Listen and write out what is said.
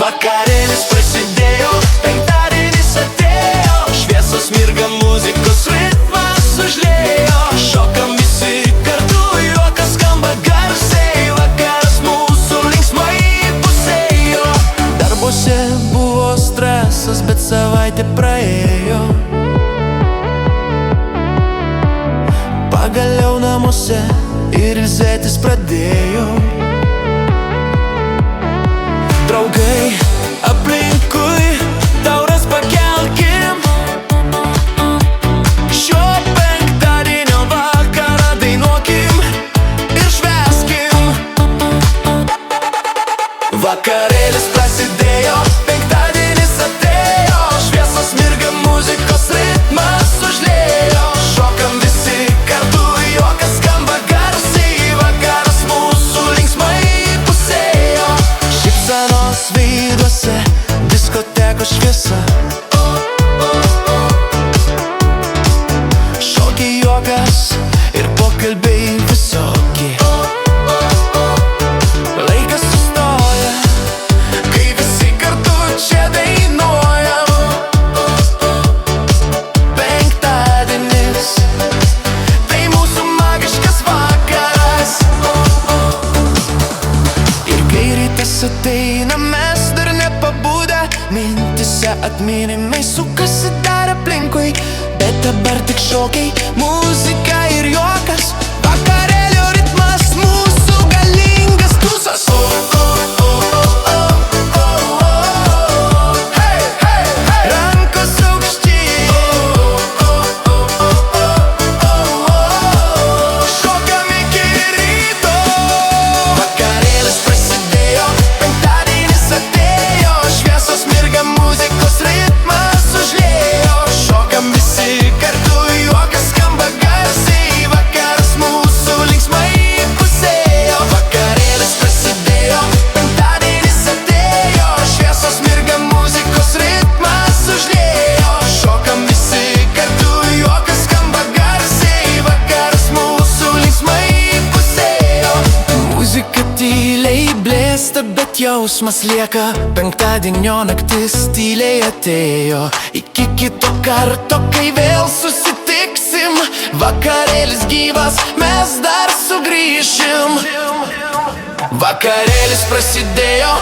Vakarėlis prasidėjo, penktadienis atėjo, šviesos mirga, muzikos ritmas užliejo. Šokam visi kartu, juokas skamba garsiai, vakaras mūsų linksmai įpusėjo. Darbuose buvo stresas, bet savaitė praėjo. Pagaliau namuose ir ilsėtis pradėjau. Draugai aplinkui, taures pakelkim, šio penktadienio vakarą dainuokim ir švęskim. Vakarėlis prasidėjo, penktadienis atėjo, šviesos mirga, muzikos ritmas užliejo. Šokam visi kartu, juokas skamba garsiai, vakaras mūsų linksmai įpusėjo. Šypsenos veiduose, diskotekos šviesa, šokiai, juokas ir pokalbiai visokie. Laikas sustoja, kai visi kartu čia dainuojam. Penktadienis, tai mūsų magiškas vakaras. Ir kai rytas ateina, mes dar nepabudę, mintise atminimai sukasi dar aplinkui. Bet dabar tik šokiai, muzika ir juokas, vakarėlio ritmas mūsų galingas tūsas. Hey, hey, hey. Rankos aukštyn, šokam iki ryto. Vakarėlis prasidėjo, penktadienis atėjo, šviesos mirga, muzikos ritmas užliejo. Šokam visi kartu, juokas skamba garsiai, vakaras mūsų linksmai įpusėjo. Vakarėlis prasidėjo, penktadienis atėjo, šviesos mirga, muzikos ritmas užliejo. Šokam visi kartu, juokas skamba garsiai, vakaras mūsų linksmai įpusėjo. Muzika tyliai blėsta, bet jausmas lieka, penktadienio naktis tyliai atėjo. Iki kito karto, kai vėl susitiksim, vakarėlis gyvas, mes dar sugrįšim. Vakarėlis prasidėjo,